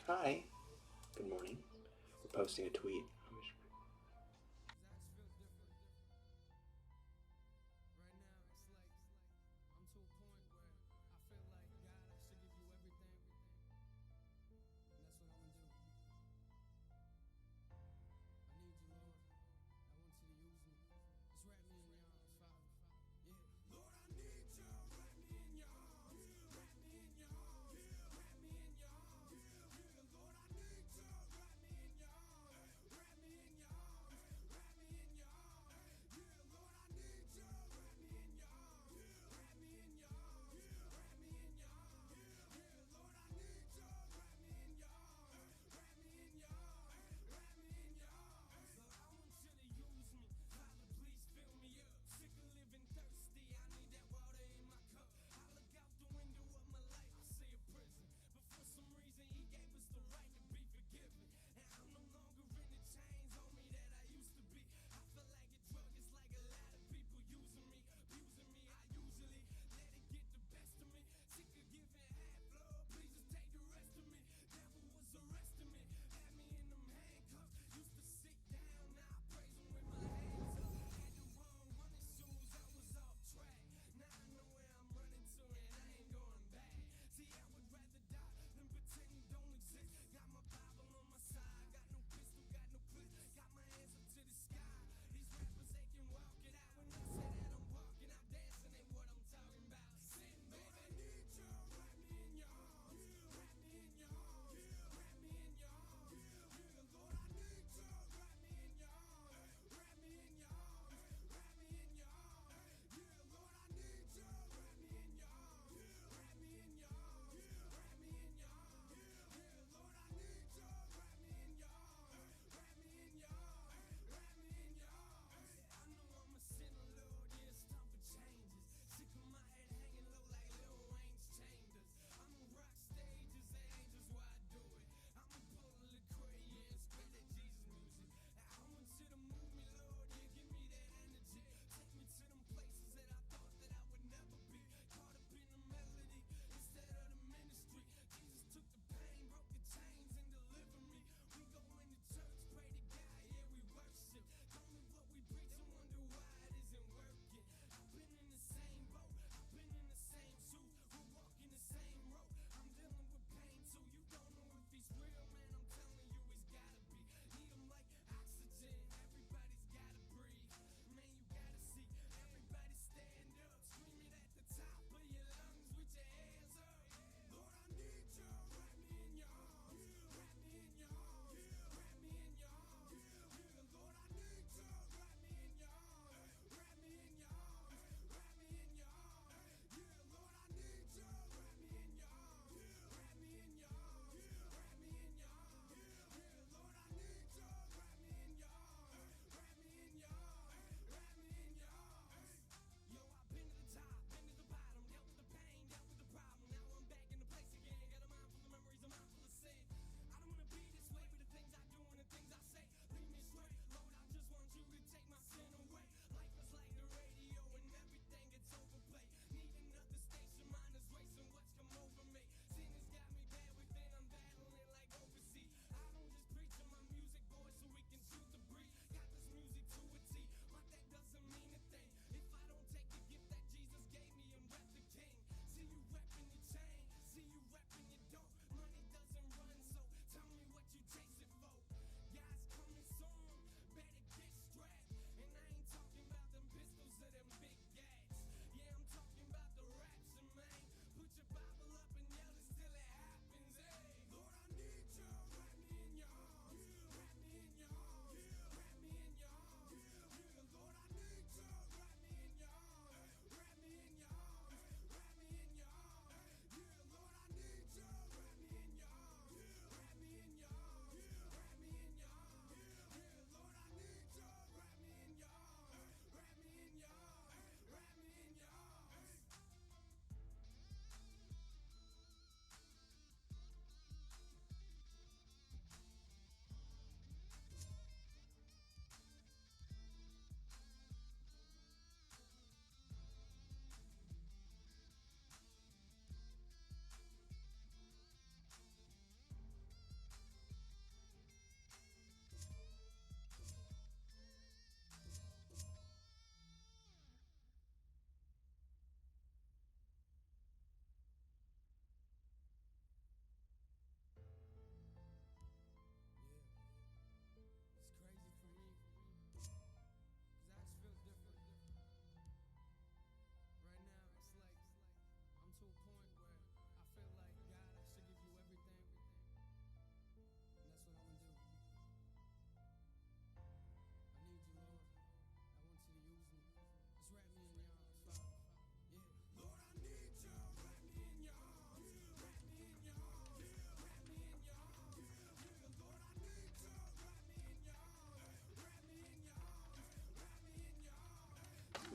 Hi. Good morning. We're posting a tweet.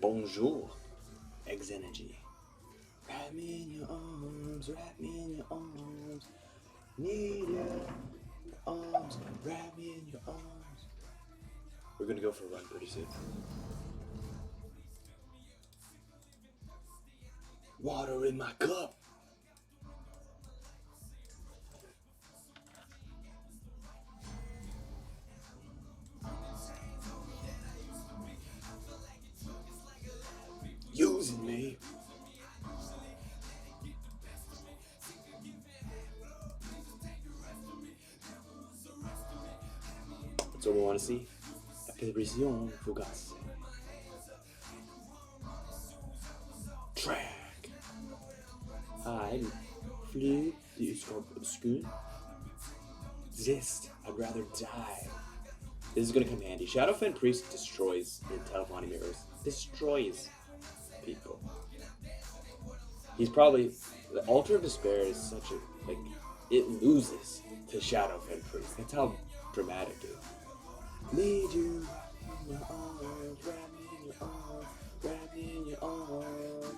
Bonjour. Eggs energy. Wrap me in your arms, wrap me in your arms. Need your arms, wrap me in your arms. We're gonna go for a run pretty soon. Water in my cup. Using me. That's what we want to see. Apparition fugace. Track. Hide. Flee the obscure. Exist. I'd rather die. This is gonna come handy. Shadowfen Priest destroys the telephoning mirrors. Destroys people. He's probably the Altar of Despair is such a it loses to Shadowfen Priest. That's how dramatic it is. Need you in your arms, wrap me in your arms, wrap me in your arms.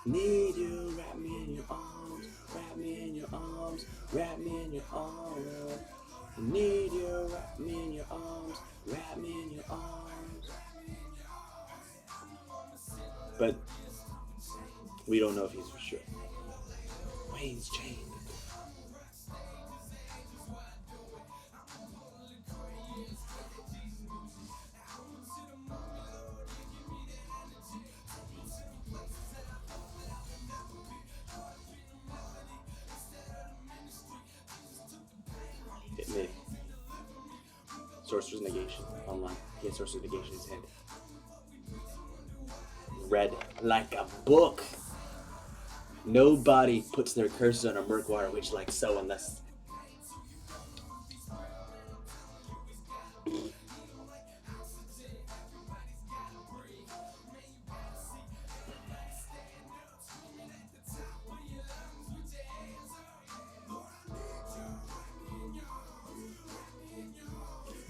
Need you, wrap me in your arms, wrap me in your arms, wrap me in your arms. Need you, wrap me in your arms, wrap me in your arms. But we don't know if he's for sure. Wayne's chained. Hit me. Sorcerer's Negation online. He has Sorcerer's Negation in his hand. Read like a book. Nobody puts their curses on a Murkwater witch like so unless...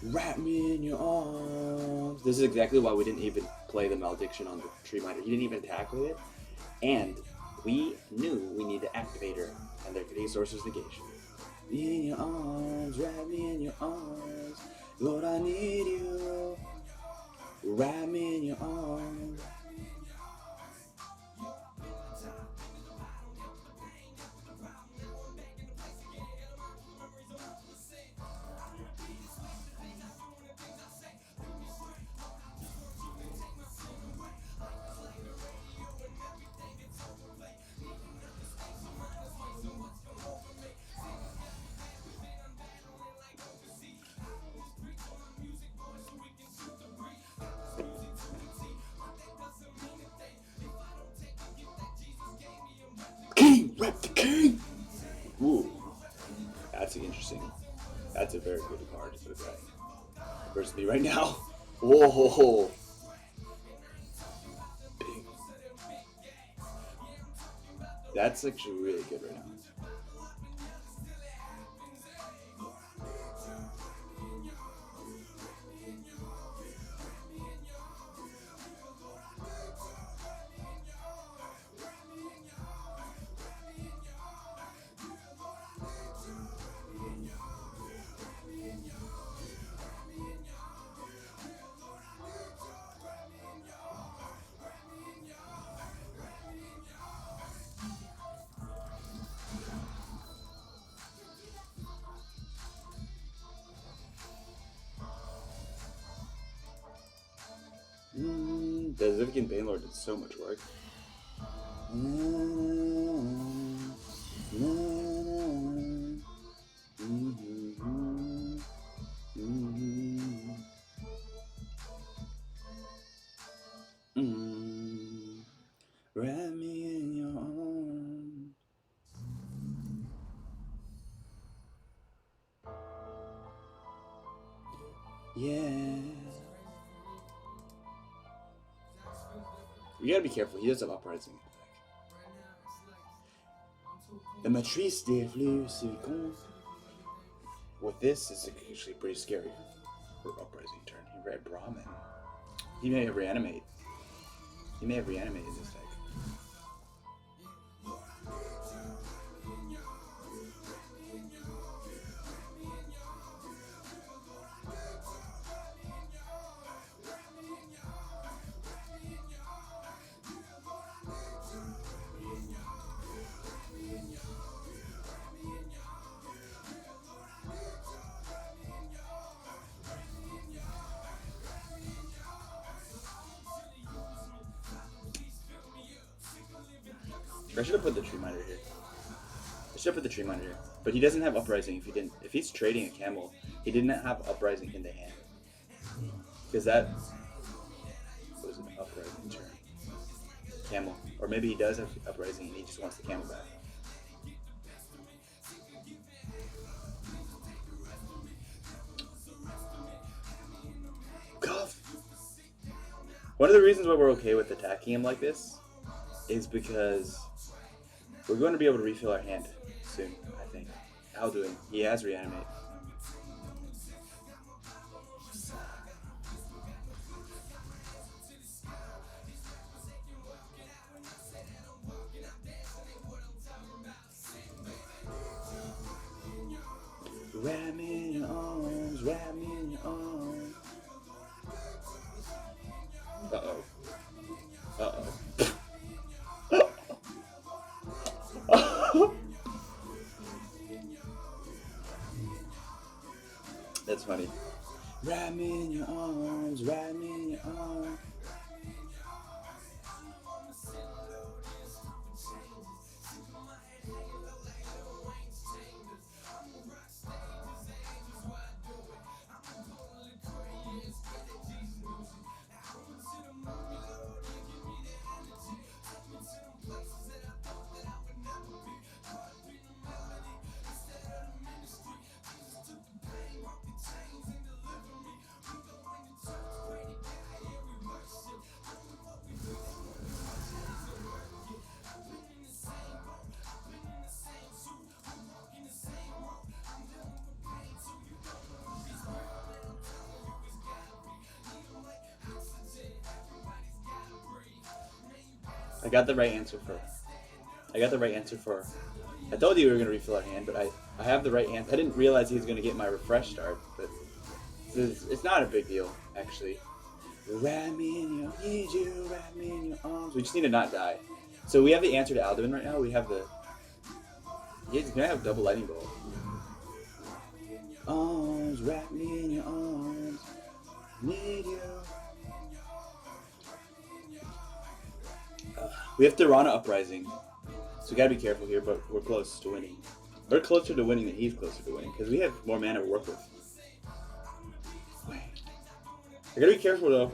Wrap me in your arms. This is exactly why we didn't even play the Malediction on the Tree Miner. He didn't even attack with it. And we knew we needed to activate her. And they're getting Sorcerer's Negation. In your arms, wrap me in your arms. Lord, I need you. Wrap me in your arms. King! Rep the king! Ooh. That's interesting. That's a very good card to put back. Versus me right now. Whoa. Big. That's actually really good right now. The Zivkin Banelord did so much work. Wrap me in your arms. Yeah. We gotta be careful, he does have Uprising. The Matrice des Flux Silicon. With this, it's actually pretty scary for Uprising turn. He read Brahmin. He may reanimate. He may have reanimated this deck. I should have put the tree miner here. I should have put the tree miner here. But he doesn't have uprising if he didn't. If he's trading a camel, he didn't have uprising in the hand. Because that was an uprising turn. Camel. Or maybe he does have uprising and he just wants the camel back. Cuff! One of the reasons why we're okay with attacking him like this is because we're going to be able to refill our hand soon, I think. Alduin, he has reanimate. Wrap me in your arms, wrap me in your arms. Uh-oh. Uh-oh. That's funny. Wrap me in your arms, wrap me in your arms. I got the right answer for. I told you we were going to refill our hand, but I have the right answer. I didn't realize he was going to get my refresh start, but it's not a big deal, actually. Wrap me in your, need you, wrap me in your arms. We just need to not die. So we have the answer to Alduin right now. We have the. He's going to have double lightning bolt. Arms, wrap me in your arms. Need you. We have Tirana Uprising, so we gotta be careful here, but we're close to winning. We're closer to winning than he's closer to winning, because we have more mana to work with. Wait. I gotta be careful though,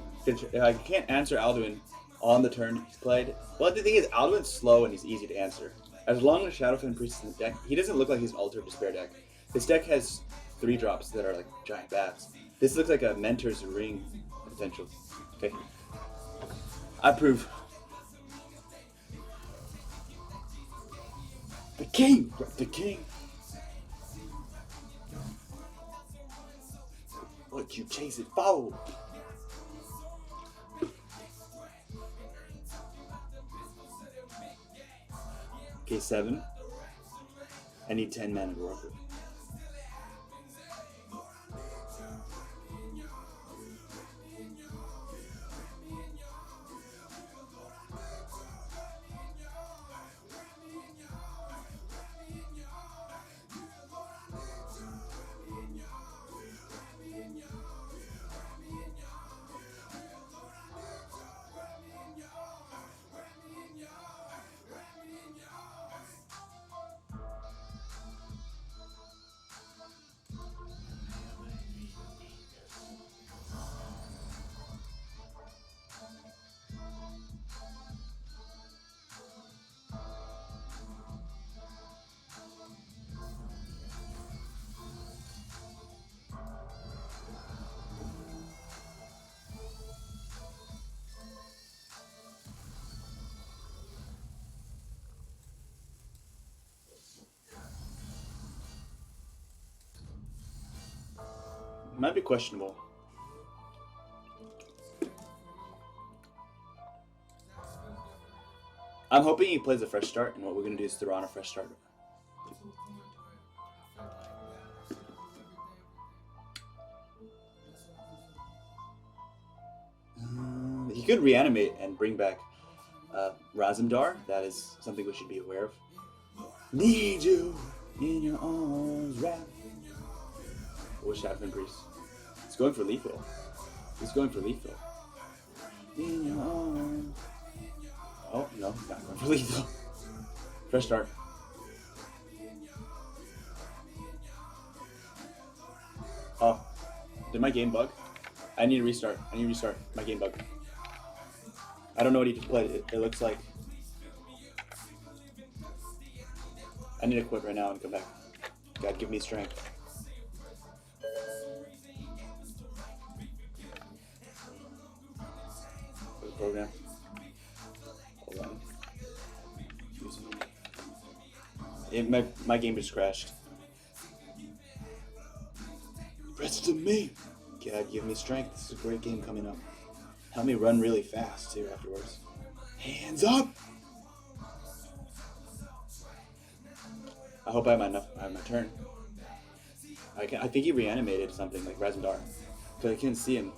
I can't answer Alduin on the turn he's played. Well, the thing is, Alduin's slow and he's easy to answer. As long as Shadowfen Priest is in the deck, he doesn't look like he's an Altar of Despair deck. This deck has 3 drops that are like giant bats. This looks like a Mentor's Ring potential. Okay. I approve. The king! The king! What you chase it, follow! Okay, 7. I need 10 mana to work with. Might be questionable. I'm hoping he plays a fresh start, and what we're gonna do is throw on a fresh start. He could reanimate and bring back Razumdar. That is something we should be aware of. Need you in your arms, Raz. Or Shadowfen Priest. He's going for lethal. He's going for lethal. In your arms. Oh, no, not going for lethal. Fresh start. Oh, did my game bug? I need to restart. My game bug. I don't know what he played. It looks like. I need to quit right now and come back. God, give me strength. For the program. Hold on. My game just crashed. Rest of me. God, give me strength. This is a great game coming up. Help me run really fast too afterwards. Hands up! I hope I have my turn. I think he reanimated something like Razumdar, because I can't see him.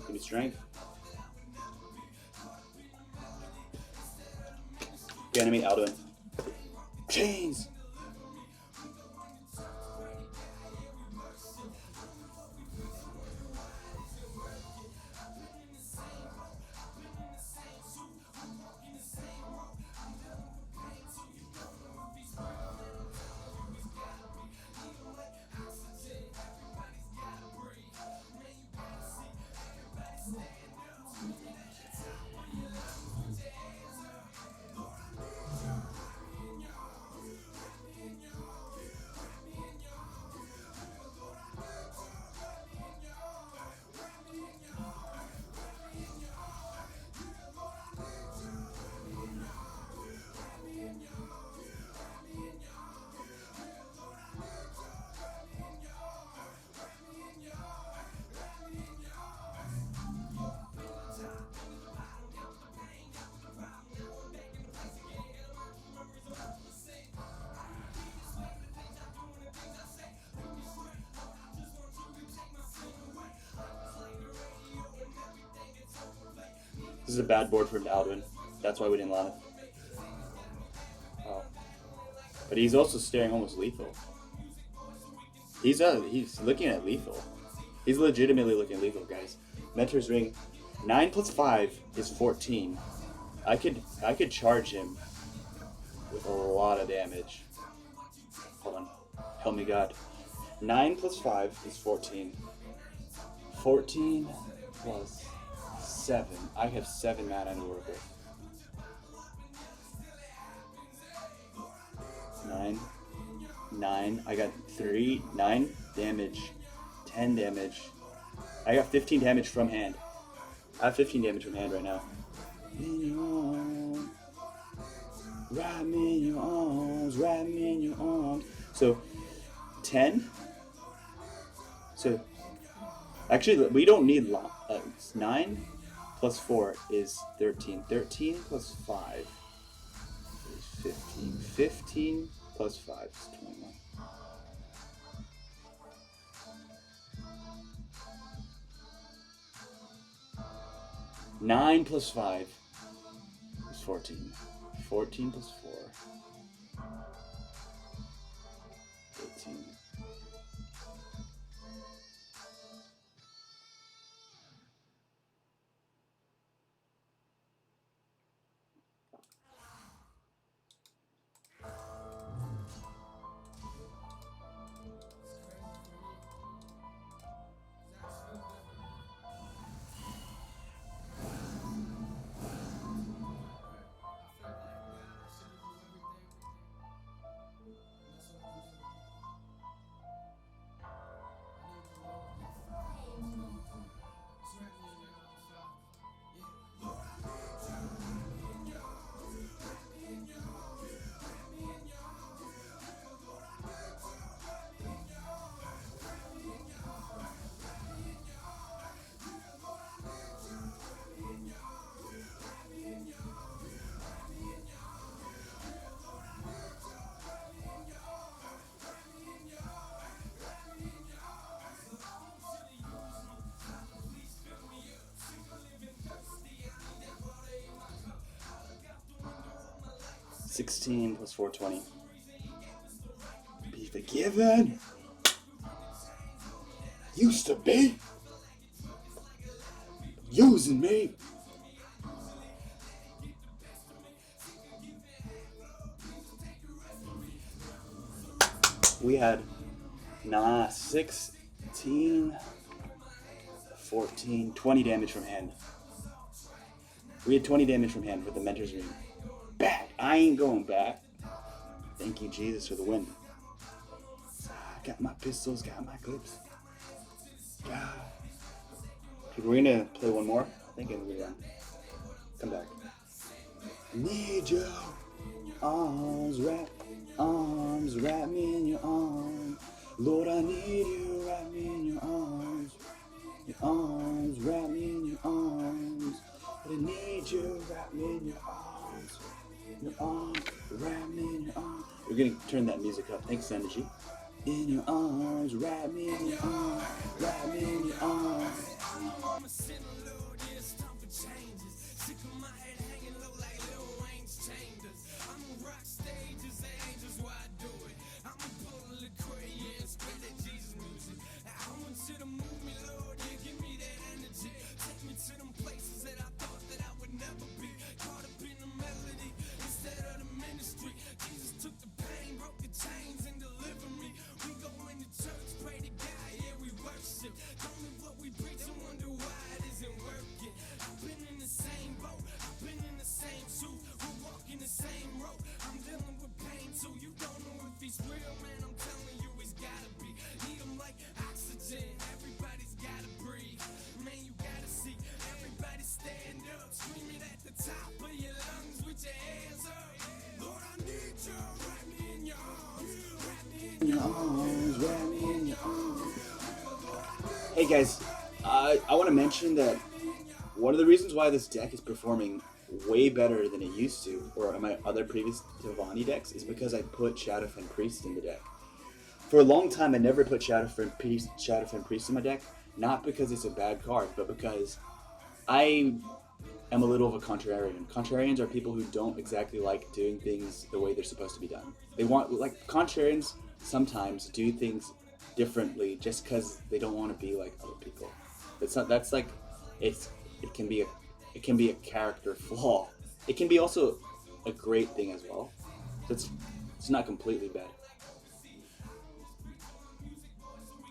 Give me strength. Reanimate Alduin. Chains! This is a bad board for Alduin. That's why we didn't land it. Oh. But he's also staring almost lethal. He's looking at lethal. He's legitimately looking at lethal, guys. Mentor's Ring. 9 plus 5 is 14. I could charge him with a lot of damage. Hold on. Help me God. 9 plus 5 is 14. 14 plus 7. I have 7 mana to work with. 9. I got 9 damage. 10 damage. I got 15 damage from hand. I have 15 damage from hand right now. Wrap me in your arms, wrap me in your arms. So, 10. So, actually, we don't need 9 plus 4 is 13. 13 plus 5 is 15. 15 plus 5 is 21. Nine plus 5 is 14. 14 plus 4. 18. 16 plus 420. Be forgiven. Used to be. Using me. We had 16, 14, 20 damage from hand. We had 20 damage from hand with the Mentor's Ring. Back! I ain't going back. Thank you, Jesus, for the win. Got my pistols, got my clips. God. Dude, we're gonna play one more. I think it'll be done. Come back. Need your arms wrap me in your arms. Lord, I need you, wrap me in your arms. Your arms, wrap me in your arms. I need you, wrap me in your arms. Your arms, wrap me in your arms. We're gonna turn that music up. Thanks, Energy. In your arms, wrap me in your arms. Wrap me in your arms. Hey guys, I want to mention that one of the reasons why this deck is performing way better than it used to, or my other previous Telvanni decks, is because I put Shadowfen Priest in the deck. For a long time, I never put Shadowfen Priest in my deck, not because it's a bad card, but because I am a little of a contrarian. Contrarians are people who don't exactly like doing things the way they're supposed to be done. They want, like, contrarians sometimes do things differently just because they don't want to be like other people. That's like it can be a character flaw. It can be also a great thing as well. So it's not completely bad.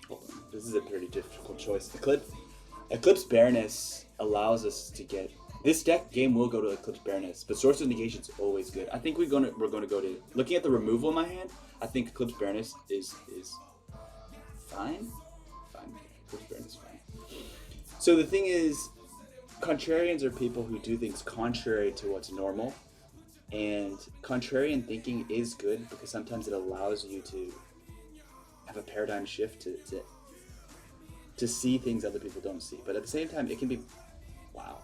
Hold on. This is a pretty difficult choice. Eclipse Baroness allows us to get this deck game will go to Eclipse Baroness, but Source of Negation is always good. I think we're going to go to, looking at the removal in my hand, I think Eclipse Baroness is fine. Eclipse Baroness is fine. So the thing is, contrarians are people who do things contrary to what's normal, and contrarian thinking is good because sometimes it allows you to have a paradigm shift to see things other people don't see. But at the same time, it can be, wow.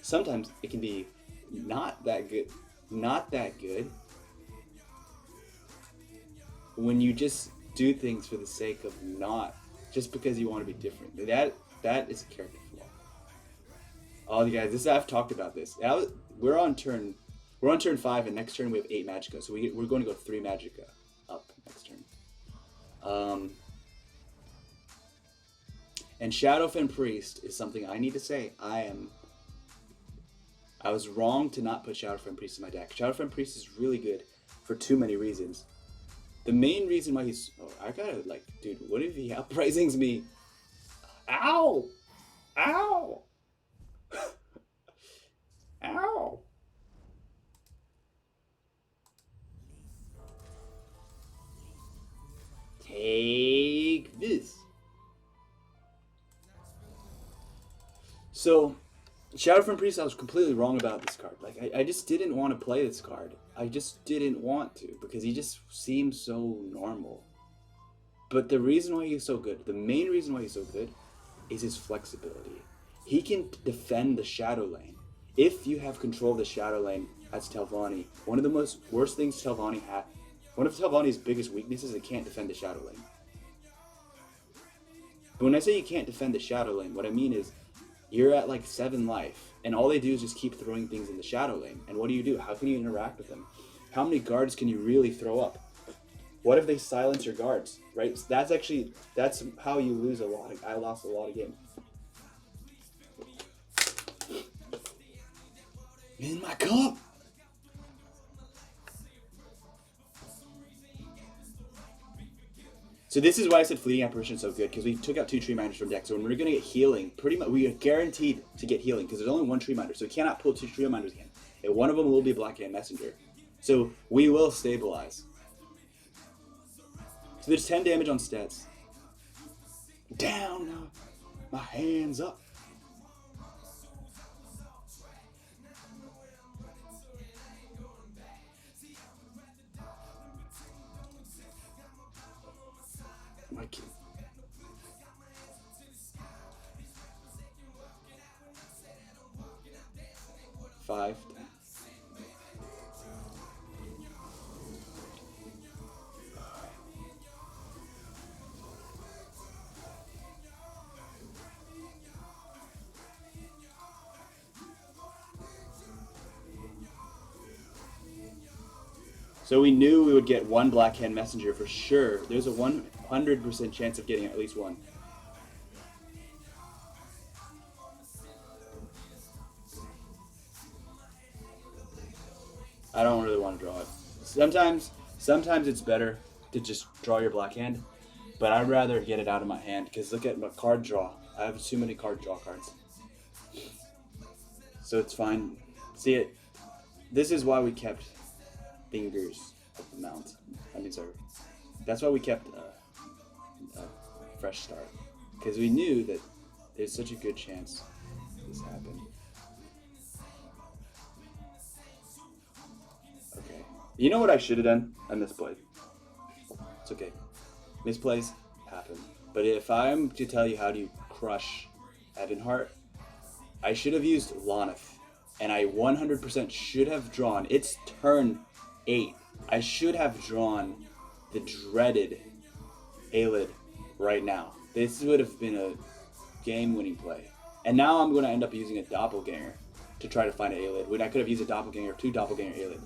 Sometimes it can be not that good when you just do things for the sake of not, just because you want to be different. That is a character flaw. Oh, you guys, I've talked about this. We're on turn 5, and next turn we have 8 Magicka, so we're going to go 3 Magicka up next turn. And Shadowfen Priest is something I need to say. I was wrong to not put Shadowfen Priest in my deck. Shadowfen Priest is really good for too many reasons. The main reason why he's... Oh, I gotta, like... Dude, what if he uprisings me? Ow! Ow! Ow! Take this. So... Shadowfen Priest, I was completely wrong about this card. Like, I just didn't want to play this card. I just didn't want to, because he just seems so normal. But the reason why he's so good, the main reason why he's so good, is his flexibility. He can defend the Shadow Lane. If you have control of the Shadow Lane as Telvanni, one of the worst things Telvanni had, one of Telvanni's biggest weaknesses is it can't defend the Shadow Lane. But when I say you can't defend the Shadow Lane, what I mean is, you're at like 7 life, and all they do is just keep throwing things in the shadow lane. And what do? How can you interact with them? How many guards can you really throw up? What if they silence your guards, right? So that's how you lose a lot. I lost a lot of games. In my cup. So this is why I said Fleeting Apparition is so good, because we took out 2 Tree Minders from deck. So when we're going to get healing, pretty much we are guaranteed to get healing, because there's only 1 Tree Minder, so we cannot pull 2 Tree Minders again. And one of them will be Black Hand Messenger. So we will stabilize. So there's 10 damage on stats. Down now. My hands up. My kid. Five. So we knew we would get 1 Black Hand Messenger for sure. There's a 100% chance of getting at least 1. I don't really want to draw it. Sometimes it's better to just draw your Black Hand, but I'd rather get it out of my hand, because look at my card draw. I have too many card draw cards. So it's fine. See it? This is why we kept Fingers of the Mount. That's why we kept a fresh start, because we knew that there's such a good chance this happened. Okay. You know what I should have done? I misplayed. It's okay. Misplays happen. But if I'm to tell you how do you crush Ebonheart, I should have used Lonith. And I 100% should have drawn. It's turn 8. I should have drawn the dreaded Aelid right now. This would have been a game-winning play. And now I'm going to end up using a Doppelganger to try to find an Aelid, when I could have used a Doppelganger, 2 Doppelganger Aelid.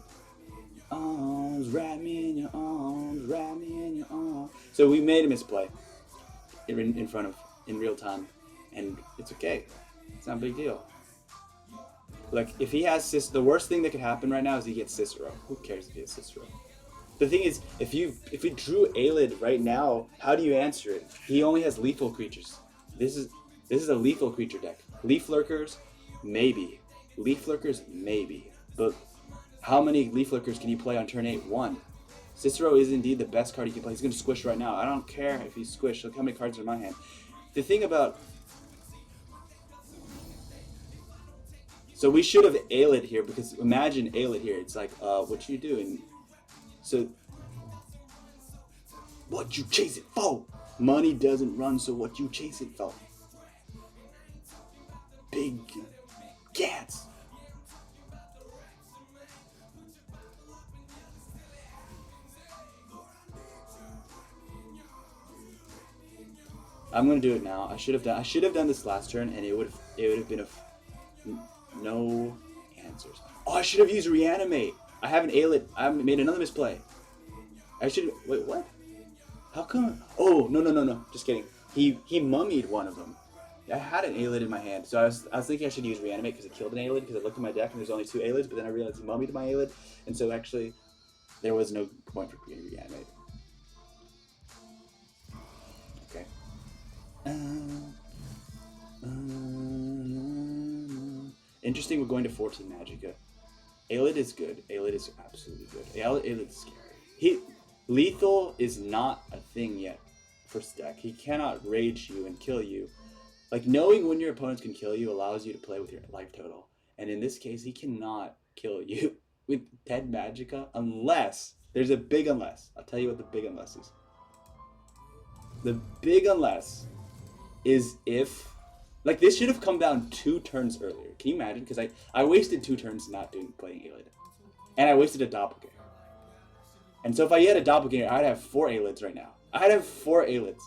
Arms, wrap me in your arms, wrap me in your arms. So we made a misplay in real time, and it's okay. It's not a big deal. Like, if he has the worst thing that could happen right now is he gets Cicero. Who cares if he has Cicero? The thing is, if he drew Aelid right now, how do you answer it? He only has lethal creatures. This is a lethal creature deck. Leaf Lurkers, maybe. Leaf Lurkers, maybe. But how many Leaf Lurkers can you play on turn 8? 1. Cicero is indeed the best card he can play. He's going to squish right now. I don't care if he's squished. Look how many cards are in my hand. The thing about... So we should have Aelid here, because imagine Aelid here. It's like, what you doing? So, what you chase it for? Money doesn't run, so what you chase it for? Big cats. I'm gonna do it now. I should have done this last turn, and it would have been no answers. Oh, I should have used Reanimate. I have an Aelid. I made another misplay. I should. Wait, what? How come? Oh, no. Just kidding. He mummied one of them. I had an Aelid in my hand, so I was thinking I should use Reanimate because it killed an Aelid, because I looked at my deck and there's only 2 Aelids, but then I realized he mummied my Aelid, and so actually there was no point for creating Reanimate. Okay. Interesting, we're going to 14 Magicka. Aelid is good. Aelid is absolutely good. Aelid is scary. Lethal is not a thing yet for Stack. He cannot rage you and kill you. Like, knowing when your opponents can kill you allows you to play with your life total. And in this case, he cannot kill you with 10 Magicka unless... There's a big unless. I'll tell you what the big unless is. The big unless is if... Like, this should have come down 2 turns earlier. Can you imagine? Because I wasted 2 turns not playing Aelid. And I wasted a Doppelganger. And so if I had a Doppelganger, I'd have 4 Aelids right now. I'd have 4 Aelids.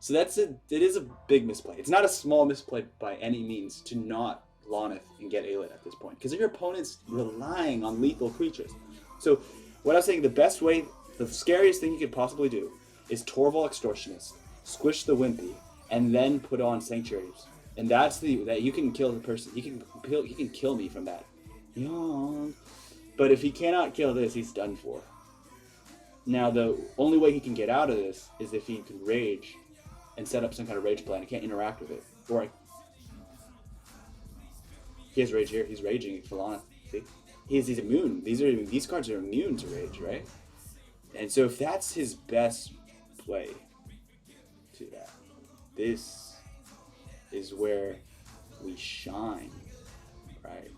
So it is a big misplay. It's not a small misplay by any means to not Loneth and get Aelid at this point, because your opponent's relying on lethal creatures. So what I was saying, the best way, the scariest thing you could possibly do is Torval Extortionist, squish the Wimpy, and then put on Sanctuaries. And that you can kill the person. He can kill me from that. Yawn. But if he cannot kill this, he's done for. Now the only way he can get out of this is if he can rage and set up some kind of rage plan. He can't interact with it. Or he has rage here. He's raging for Lana. See? He's immune. These cards are immune to rage, right? And so if that's his best play to that, this is where we shine, right?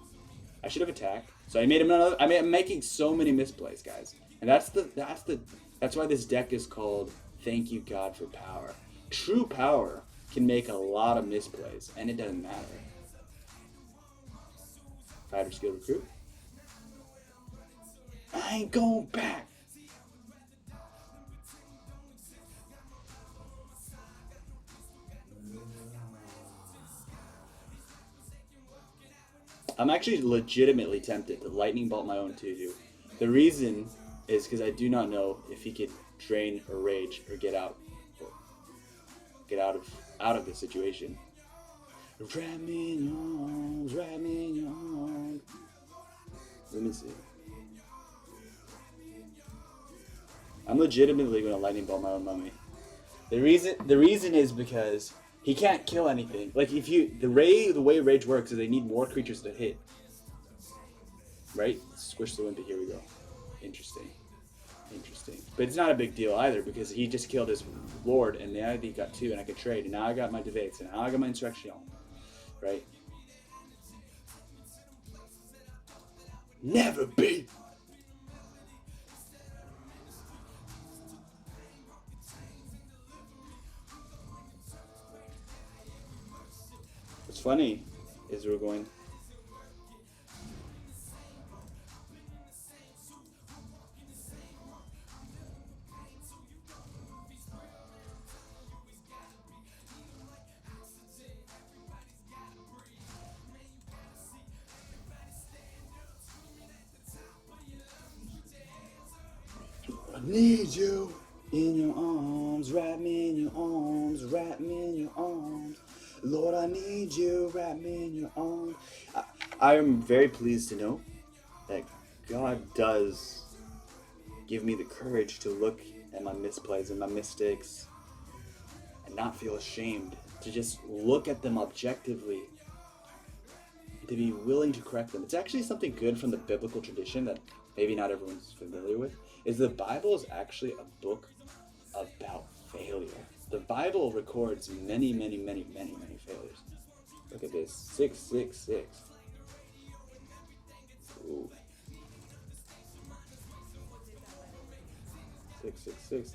I should have attacked. So I made him another. I'm making so many misplays, guys, and that's why this deck is called Thank You God for Power. True power can make a lot of misplays, and it doesn't matter. Fighter skill recruit. I ain't going back. I'm actually legitimately tempted to lightning bolt my own 2/2. The reason is because I do not know if he could drain or rage or get out of this situation. Wrap me in your arms, wrap me in your arms. Let me see. I'm legitimately going to lightning bolt my own mummy. The reason is because he can't kill anything. Like the way rage works is they need more creatures to hit. Right? Squish the Wimpy, here we go. Interesting. But it's not a big deal either because he just killed his lord and now he got 2 and I could trade and now I got my debates and now I got my insurrection. Right? Never be. What's funny is we're going. I need you in your arms, wrap me in your arms, wrap me in your arms. Lord, I need you, wrap me in your arms. I am very pleased to know that God does give me the courage to look at my misplays and my mistakes and not feel ashamed, to just look at them objectively, to be willing to correct them. It's actually something good from the biblical tradition that maybe not everyone's familiar with, is the Bible is actually a book about failure. The Bible records many failures. Look at this, 666. Ooh. 666,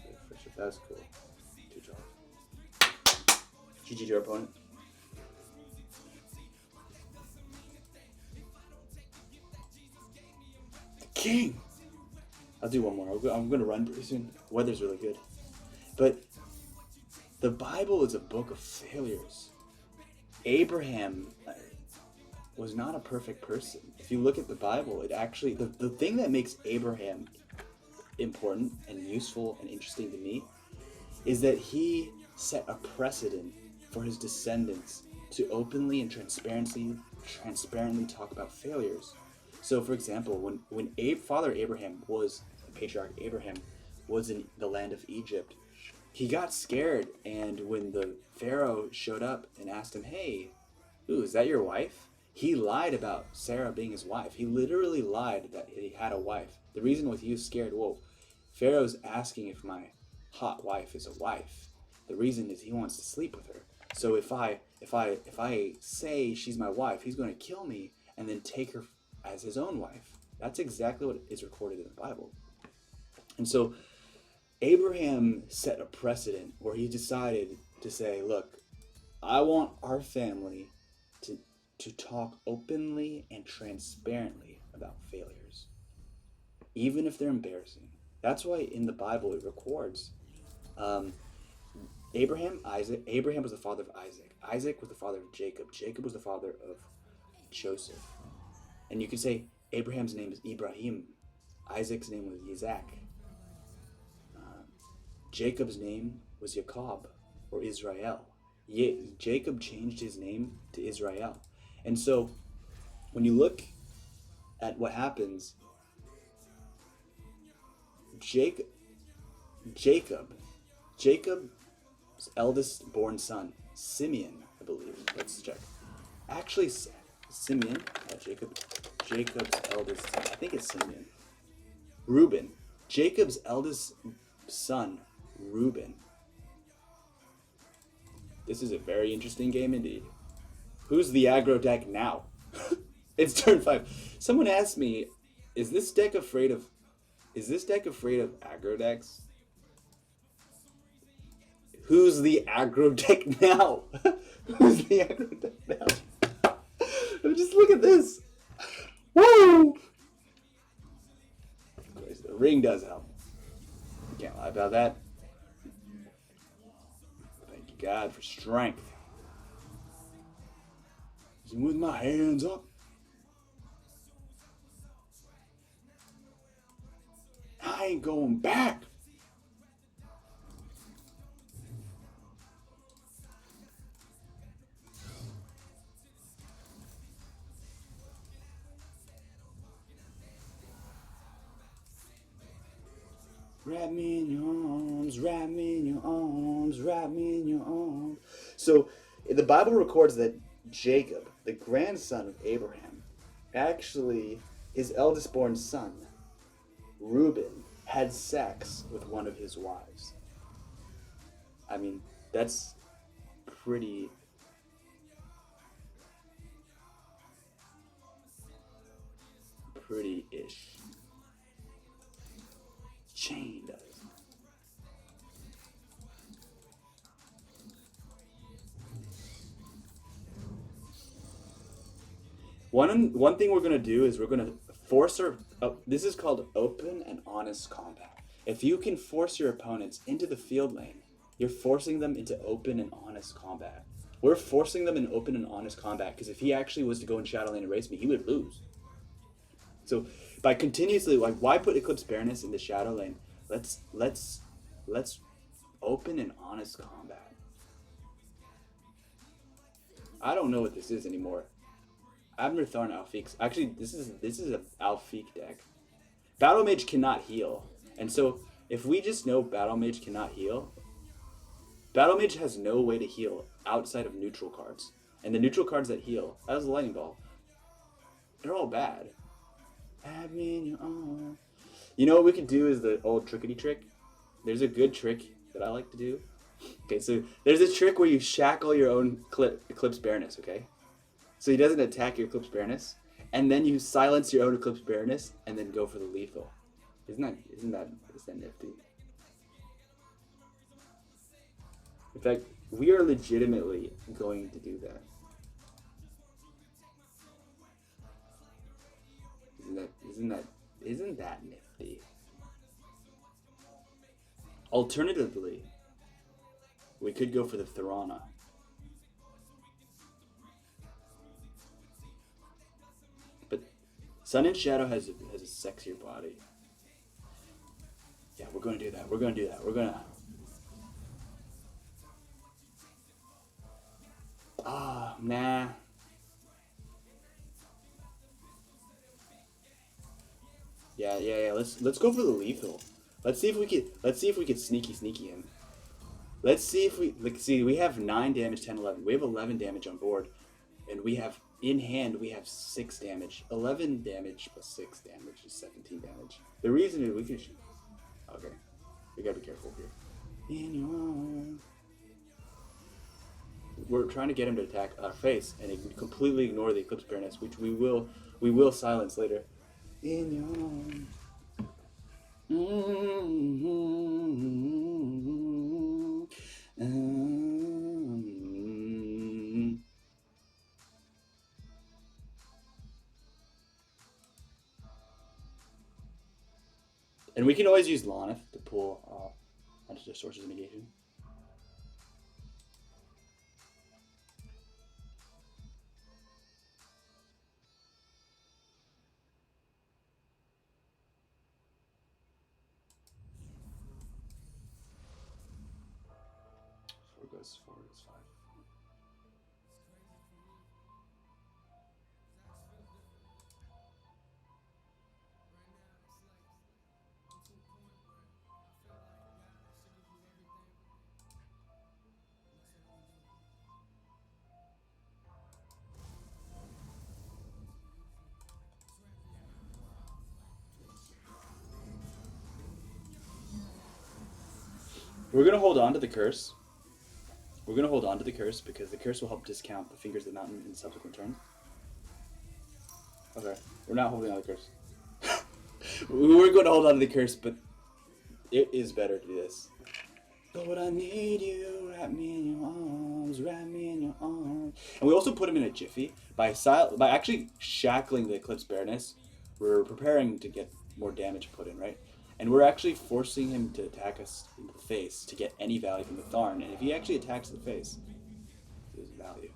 that's cool. 2 draws. GG to our opponent. King! I'll do one more. I'm going to run pretty soon. Weather's really good. But the Bible is a book of failures. Abraham was not a perfect person. If you look at the Bible, it actually, the thing that makes Abraham important and useful and interesting to me is that he set a precedent for his descendants to openly and transparently talk about failures. So, for example, when Father Abraham was, Patriarch Abraham, was in the land of Egypt, he got scared, and when the Pharaoh showed up and asked him, hey, ooh, is that your wife? He lied about Sarah being his wife. He literally lied that he had a wife. The reason was he was scared, whoa, Pharaoh's asking if my hot wife is a wife. The reason is he wants to sleep with her. So if I say she's my wife, he's going to kill me and then take her as his own wife. That's exactly what is recorded in the Bible. And so Abraham set a precedent where he decided to say, look, I want our family to talk openly and transparently about failures, even if they're embarrassing. That's why in the Bible it records Abraham, Isaac. Abraham was the father of Isaac. Isaac was the father of Jacob. Jacob was the father of Joseph. And you could say Abraham's name is Ibrahim. Isaac's name was Isaac. Jacob's name was Jacob or Israel. Jacob changed his name to Israel. And so when you look at what happens, Jacob's eldest born son, Simeon, I believe. Let's check. Actually, Simeon, Jacob's eldest son, I think it's Simeon. Reuben, Jacob's eldest son, Reuben. This is a very interesting game indeed. Who's the aggro deck now? It's turn 5. Someone asked me, is this deck afraid of aggro decks? Who's the aggro deck now? Who's the aggro deck now? Just look at this. Woo! The ring does help. Can't lie about that. Thank you, God, for strength. With my hands up. I ain't going back. Wrap me in your arms, wrap me in your arms, wrap me in your arms. So the Bible records that Jacob, the grandson of Abraham, actually, his eldest born son, Reuben, had sex with one of his wives. I mean, that's pretty... pretty-ish. Chain does. One thing we're going to do is we're going to force our... this is called open and honest combat. If you can force your opponents into the field lane, you're forcing them into open and honest combat. We're forcing them in open and honest combat because if he actually was to go in Shadow Lane and race me, he would lose. So by continuously, like, why put Eclipse Baroness in the Shadow Lane? Let's open and honest combat. I don't know what this is anymore. Abner Tharn Alfiq. Actually, this is an Alfiq deck. Battle Mage cannot heal, and so if we just know Battle Mage cannot heal, Battle Mage has no way to heal outside of neutral cards, and the neutral cards that heal, that was a Lightning Ball. They're all bad. Have me in your arms. You know what we can do is the old trickety trick. There's a good trick that I like to do. Okay, so there's a trick where you shackle your own Eclipse Baroness, okay? So he doesn't attack your Eclipse Baroness, and then you silence your own Eclipse Baroness, and then go for the lethal. Isn't that nifty? In fact, we are legitimately going to do that. Isn't that nifty? Alternatively, we could go for the Thorana. But Sun and Shadow has a sexier body. Yeah, we're going to do that. We're going to do that. We're going to... nah. Yeah. Let's go for the lethal. Let's see if we could sneaky him. Let's see if we have 9 damage, 10, 11. We have 11 damage on board, and we have in hand we have 6 damage. 11 damage plus 6 damage is 17 damage. The reason is we can shoot. Okay, we gotta be careful here. We're trying to get him to attack our face and completely ignore the Eclipse Baroness, which we will silence later. In your arms. And we can always use Lonith to pull extra sources of negation. plus 4 is 5. We're going to hold on to the curse. We're going to hold on to the curse because the curse will help discount the Fingers of the Mountain in the subsequent turn. Okay, we're not holding on to the curse. We're going to hold on to the curse, but it is better to do this. Lord, I need you, wrap me in your arms, wrap me in your arms. And we also put him in a jiffy. By actually shackling the Eclipse Baroness, we're preparing to get more damage put in, right? And we're actually forcing him to attack us in the face to get any value from the Tharn. And if he actually attacks the face, there's value.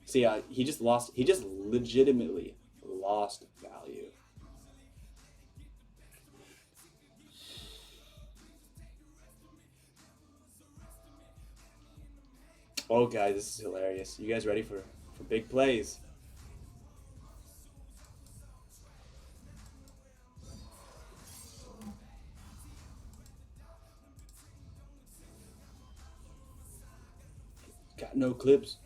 See, he just legitimately lost value. Oh, guys, this is hilarious. You guys ready for big plays? Got no clips.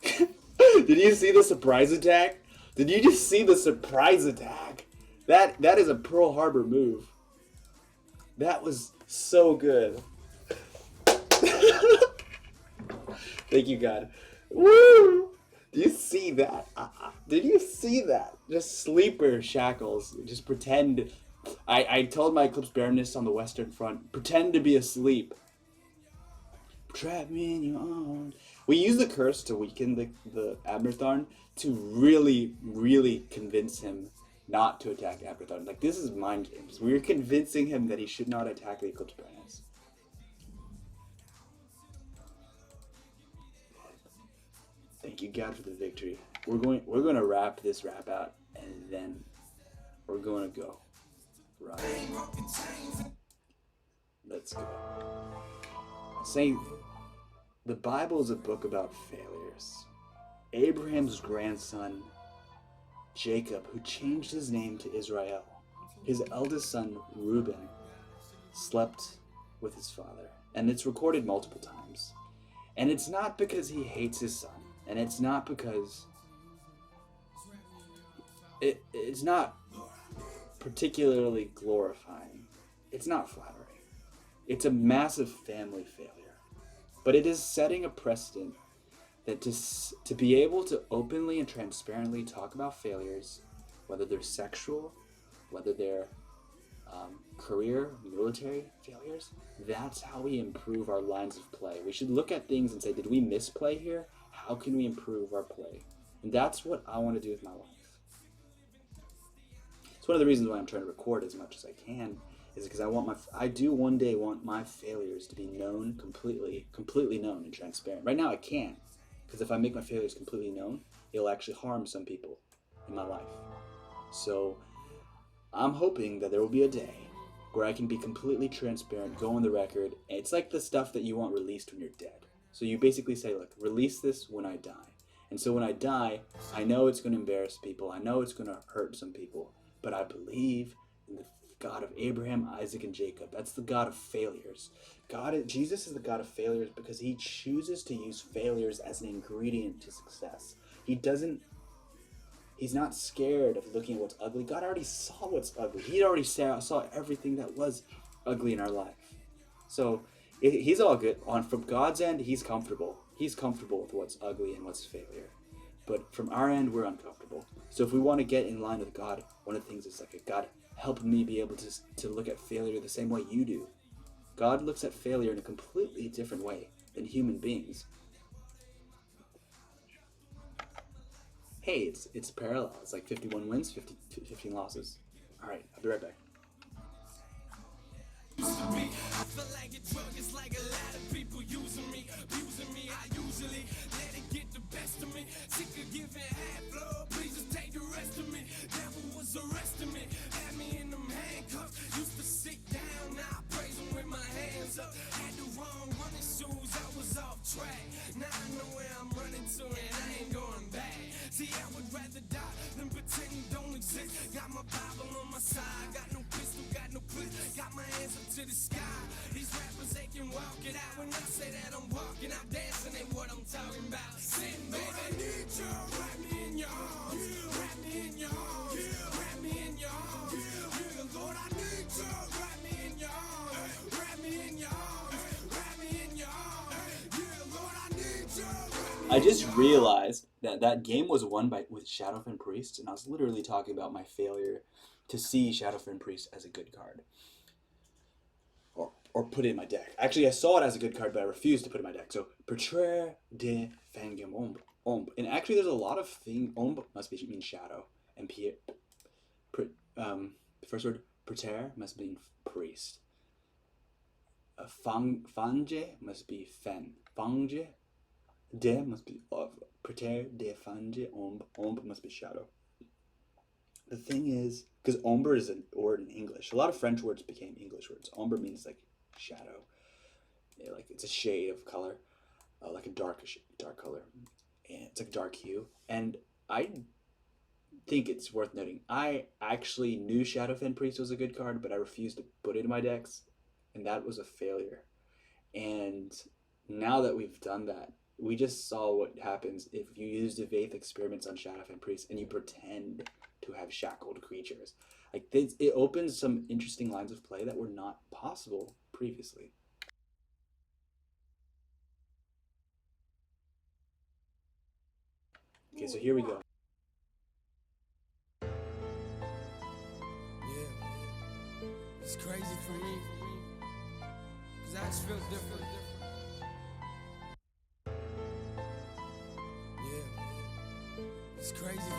Did you see the surprise attack? Did you just see the surprise attack? That is a Pearl Harbor move. That was so good. Thank you, God. Woo! Do you see that? Did you see that? Just sleeper shackles. Just pretend. I told my Eclipse Baroness on the Western Front, pretend to be asleep. Trap me in your arms. We use the curse to weaken the Abnertharn to really, really convince him not to attack Abnertharn. Like, this is mind games. We're convincing him that he should not attack the Eclipse Baroness. Thank you, God, for the victory. We're going to wrap this rap out, and then we're going to go. Right. Let's go. Saying the Bible is a book about failures. Abraham's grandson, Jacob, who changed his name to Israel, his eldest son, Reuben, slept with his father. And it's recorded multiple times. And it's not because he hates his son. And it's not because it's not particularly glorifying. It's not flattering. It's a massive family failure. But it is setting a precedent that to be able to openly and transparently talk about failures, whether they're sexual, whether they're career, military failures, that's how we improve our lines of play. We should look at things and say, did we misplay here? How can we improve our play? And that's what I want to do with my life. It's one of the reasons why I'm trying to record as much as I can, is because I do one day want my failures to be known completely known and transparent. Right now I can't, because if I make my failures completely known, it'll actually harm some people in my life. So I'm hoping that there will be a day where I can be completely transparent, go on the record. It's like the stuff that you want released when you're dead. So you basically say, look, release this when I die. And so when I die, I know it's going to embarrass people. I know it's going to hurt some people. But I believe in the God of Abraham, Isaac, and Jacob. That's the God of failures. Jesus is the God of failures because he chooses to use failures as an ingredient to success. He's not scared of looking at what's ugly. God already saw what's ugly. He already saw everything that was ugly in our life. So he's all good. From God's end, he's comfortable. He's comfortable with what's ugly and what's failure. But from our end, we're uncomfortable. So if we want to get in line with God, one of the things is like, God, help me be able to look at failure the same way you do. God looks at failure in a completely different way than human beings. Hey, it's parallel. It's like 51 wins, 15 losses. All right, I'll be right back. I feel like a drug, it's like a lot of people using me, abusing me. I usually let it get the best of me. Sick of giving half love, please just take the rest of me. Devil was arresting me, had me in them handcuffs, used to sick I just realized that that game was won with Shadowfen Priest, and I was literally talking about my failure to see Shadowfen Priest as a good card. Or put it in my deck. Actually, I saw it as a good card, but I refused to put it in my deck. So, Portrait de Fangam Ombre. And actually, there's a lot of things. Ombre must mean shadow. And the first word, Portrait, must mean priest. Fange must be fen. Fange. De must be Portrait de Fange. Ombre must be shadow. The thing is, because ombre is a word in English. A lot of French words became English words. Ombre means like shadow. Yeah, like it's a shade of color, like a dark color. And it's like dark hue. And I think it's worth noting, I actually knew Shadowfen Priest was a good card, but I refused to put it in my decks. And that was a failure. And now that we've done that, we just saw what happens if you use the Vaith experiments on Shadowfen Priest and you pretend to have shackled creatures. Like this, it opens some interesting lines of play that were not possible previously. Okay, so here we go. Yeah, it's crazy for me, cause I just feel different.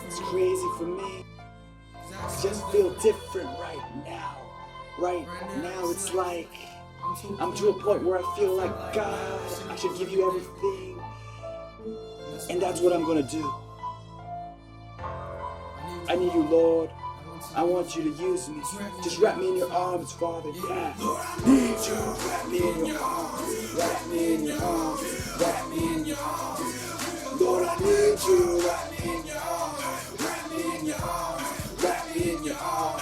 It's crazy for me. I just feel different right now. Right now, it's like I'm to a point where I feel like God, I should give you everything. And that's what I'm gonna do. I need you, Lord. I want you to use me. Just wrap me in your arms, Father. Yeah. Lord, I need you. Wrap me in your arms. Wrap me in your arms. Wrap me in your arms. Lord, I need you. Wrap me in your arms. Wrap me in your arms. Wrap me in your arms.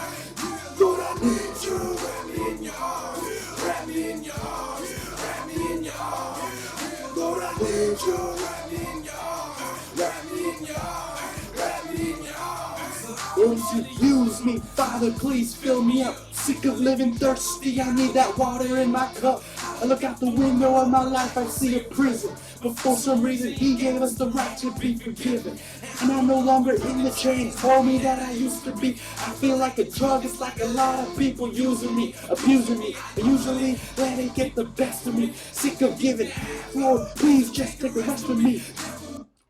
Lord, I need you. Wrap me in your arms. Wrap me in your arms. Wrap me in your arms. Lord, I need you. Wrap me in your arms. Wrap me in your arms. Wrap me in your arms. Won't you use me, Father? Please fill me up. Sick of living thirsty, I need that water in my cup. I look out the window of my life, I see a prison. But for some reason, he gave us the right to be forgiven. And I'm no longer in the chains, told me that I used to be. I feel like a drug, it's like a lot of people using me, abusing me. But usually, let it get the best of me. Sick of giving, Lord, please just take the rest of me.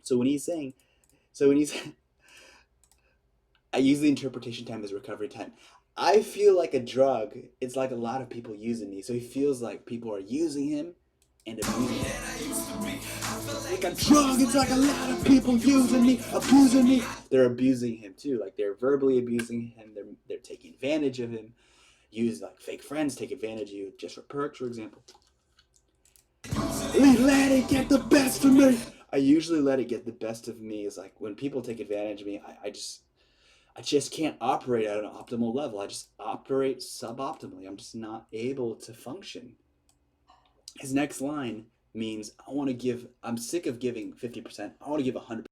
So when he's I use the interpretation time as recovery time. I feel like a drug. It's like a lot of people using me. So he feels like people are using him and abusing him. Like a drug, it's like a lot of people using me, abusing me. They're abusing him too. Like they're verbally abusing him. They're taking advantage of him. Use like fake friends take advantage of you just for perks, for example. Let it get the best of me. I usually let it get the best of me. Is like when people take advantage of me, I just can't operate at an optimal level. I just operate suboptimally. I'm just not able to function. His next line means I'm sick of giving 50%. I want to give 100%.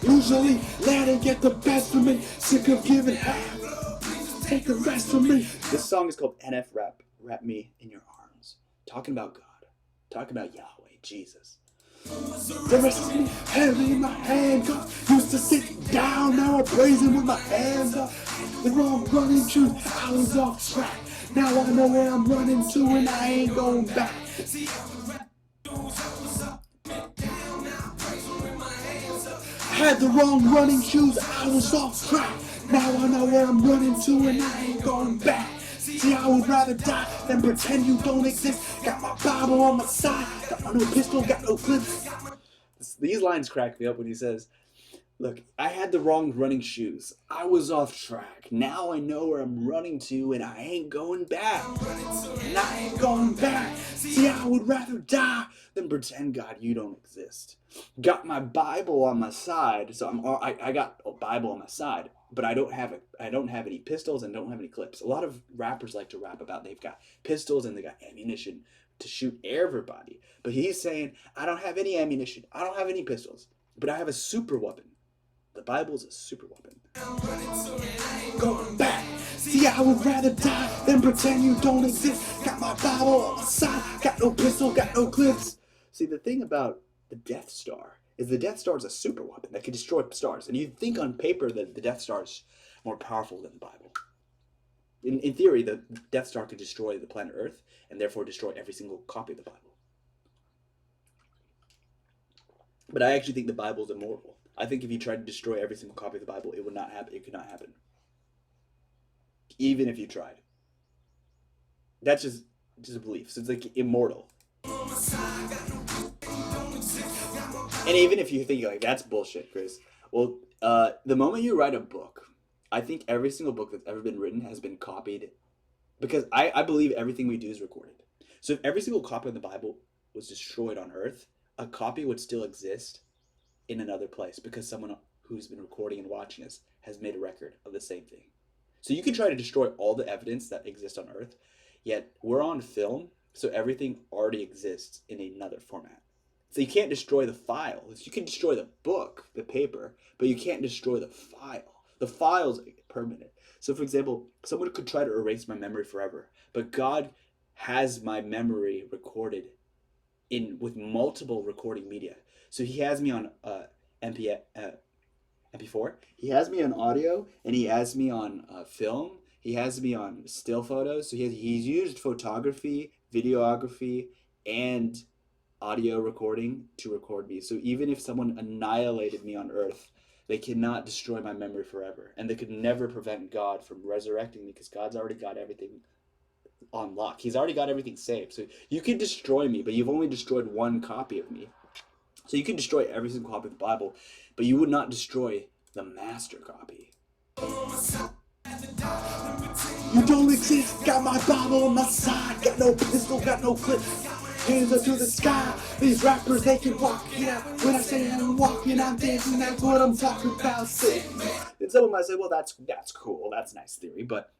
Usually, let it get the best of me. Sick of giving half. Take the rest of me. This song is called NF Rap. Wrap me in your arms. Talking about God. Talking about Yahweh, Jesus. The rest of me heavy in my hand. God used to sit down. Now I praise him with my hands up. The wrong running truth. I was off track. Now I know where I'm running to and I ain't going back. Had the wrong running shoes, I was off track. Now I know where I'm running to and I ain't going back. See, I would rather die than pretend you don't exist. Got my Bible on my side, got my new pistol, got no clips. These lines crack me up when he says, look, I had the wrong running shoes. I was off track. Now I know where I'm running to and I ain't going back. And I ain't going back. See, I would rather die then pretend, God, you don't exist. Got my Bible on my side, so I got a Bible on my side, but I don't have any pistols and don't have any clips. A lot of rappers like to rap about they've got pistols and they got ammunition to shoot everybody. But he's saying, I don't have any ammunition. I don't have any pistols, but I have a super weapon. The Bible is a super weapon. Going back. See, I would rather die than pretend you don't exist. Got my Bible on my side. Got no pistol, got no clips. See, the thing about the Death Star is the Death Star is a super weapon that can destroy stars. And you think on paper that the Death Star is more powerful than the Bible. In theory, the Death Star could destroy the planet Earth and therefore destroy every single copy of the Bible. But I actually think the Bible is immortal. I think if you tried to destroy every single copy of the Bible, it would not happen. It could not happen. Even if you tried. That's just a belief. So it's like immortal. And even if you think like that's bullshit, Chris. Well, the moment you write a book, I think every single book that's ever been written has been copied. Because I believe everything we do is recorded. So if every single copy of the Bible was destroyed on Earth, a copy would still exist in another place because someone who's been recording and watching us has made a record of the same thing. So you can try to destroy all the evidence that exists on Earth, yet we're on film, so everything already exists in another format. So you can't destroy the files. You can destroy the book, the paper, but you can't destroy the file. The file's permanent. So for example, someone could try to erase my memory forever, but God has my memory recorded with multiple recording media. So he has me on MP4. He has me on audio, and he has me on film. He has me on still photos. So he's used photography, videography, and audio recording to record me. So even if someone annihilated me on Earth, they cannot destroy my memory forever. And they could never prevent God from resurrecting me because God's already got everything on lock. He's already got everything saved. So you can destroy me, but you've only destroyed one copy of me. So you can destroy every single copy of the Bible, but you would not destroy the master copy. You don't exist, got my Bible on my side, got no pistol, got no clip, hands up to the sky. These rappers, they can walk it out. When I say I'm walking, I'm dancing, that's what I'm talking about. And someone might say, well, that's cool, that's nice theory, but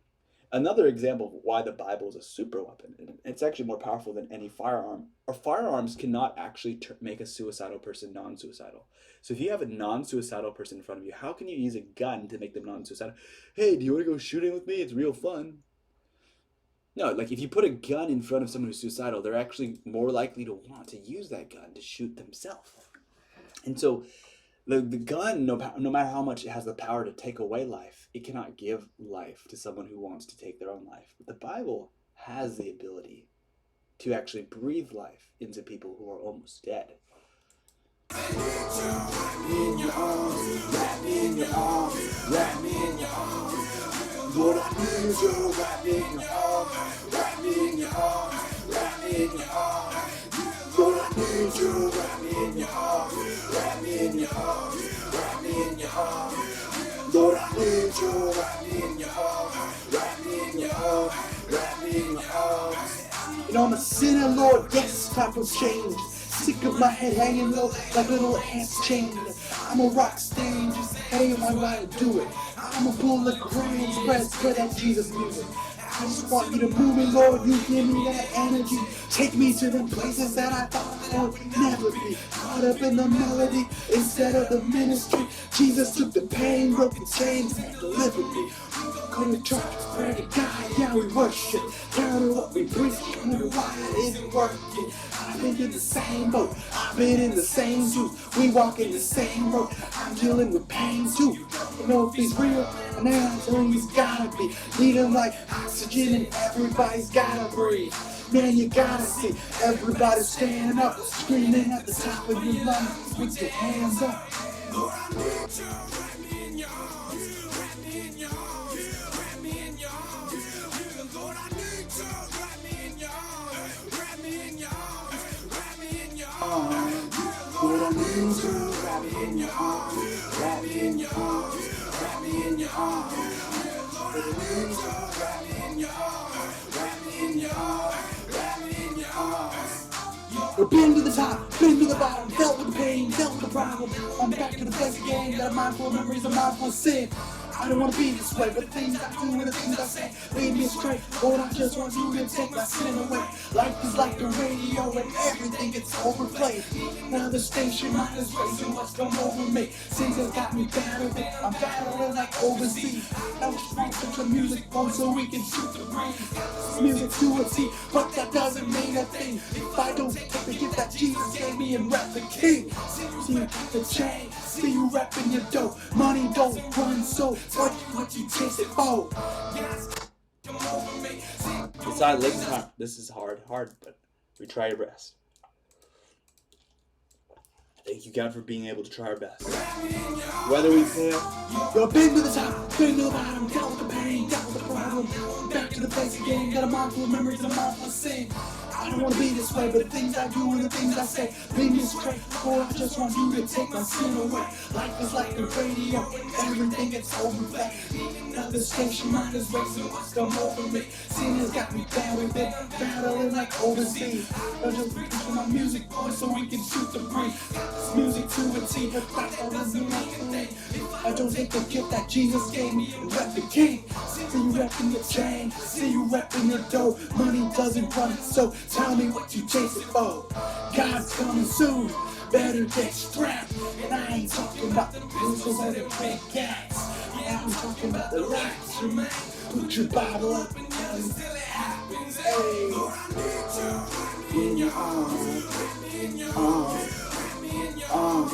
another example of why the Bible is a super weapon, and it's actually more powerful than any firearm, or firearms cannot actually make a suicidal person non-suicidal. So if you have a non-suicidal person in front of you, how can you use a gun to make them non-suicidal? Hey, do you want to go shooting with me? It's real fun. No, like if you put a gun in front of someone who's suicidal, they're actually more likely to want to use that gun to shoot themselves. And so the gun, no matter how much it has the power to take away life, it cannot give life to someone who wants to take their own life. But the Bible has the ability to actually breathe life into people who are almost dead. Wrap me in your arms, wrap me in your arms, wrap me in your arms. Lord, I need you, wrap me in your arms, wrap me in your arms, wrap me in your arms. Lord, I need you, wrap me in your arms, wrap me in your arms, wrap me in your arms. Lord, I need you, wrap me in your arms, wrap me in your arms, wrap me in your arms. You know I'm a sinner, Lord, yes, time for change. Sick of my head hanging low like little ants chained. I'm a rock stain, just hey, my right to do it. I'm a bull of grain, spread that Jesus music. I just want you to move me, Lord, you give me that energy. Take me to the places that I thought I would never be. Caught up in the melody instead of the ministry. Jesus took the pain, broke the chains, and delivered me. Go to church, pray to God, yeah, we worship. Down to what we preach, wonder why it isn't working. I've been in the same boat, I've been in the same shoes. We walk in the same road, I'm dealing with pain too. You know if he's real, and now I know he's gotta be. Need him like oxygen and everybody's gotta breathe. Man, you gotta see, everybody stand up, screaming at the top of your lungs with your hands up. Lord, I need you, wrap me in your arms, wrap me in your arms, wrap me in your arms. Lord, I need you, wrap me in your arms, wrap me in your arms, wrap me in your arms. Lord, I need you, wrap me in your arms, wrap me in your arms, wrap me in your arms. Lord, I need you, wrap me in your arms, wrap me in your arms, wrap me in your arms. I've been to the top, been to the bottom, dealt with the pain, dealt with the problem. I'm back to the place again, got a mind full of memories, a mind full of sin. I don't wanna be this way, but the things I do and the things I say lead me astray. Lord, I just want you to take my sin away. Life is like the radio and everything gets overplayed. Now the station line is racing, what's come over me? Things has got me battered, I'm battling like overseas. I just want the music on so we can shoot the breeze. Music to a T, but that doesn't mean a thing if I don't take the gift that Jesus gave me and rep the king. See you got the chain, see you repping your dough. Money don't run, so what you chase it for? Inside Lincoln Park, this is hard, but we try our best. Thank you, God, for being able to try our best. Whether we fail, Yo, been to the top, been to the bottom, dealt with the pain, dealt with the problem. Back to the place again, got a mind full of memories and a mind full of sin. I don't wanna be this way, but the things I do and the things I say lead me astray. Lord, I just want you to take my sin away. Life is like the radio, everything gets overplayed. Now the station line is racing, what's come over me? Sin has got me battered, battling like overseas. I just pushing my music on so we can shoot the breeze. It's music to a T, but that doesn't mean nothing. I don't take the gift that Jesus gave me and rep the king. See you repping your chain, see you repping your dough. Money doesn't run, so tell me what you chasing for. God's coming soon, better get strapped. And I ain't talking about the pistols and the big gas. Yeah, I'm talking about the lights, your man. Put your Bible up and tell me till it happens. Hey, in your arms, in your arms, in your arms.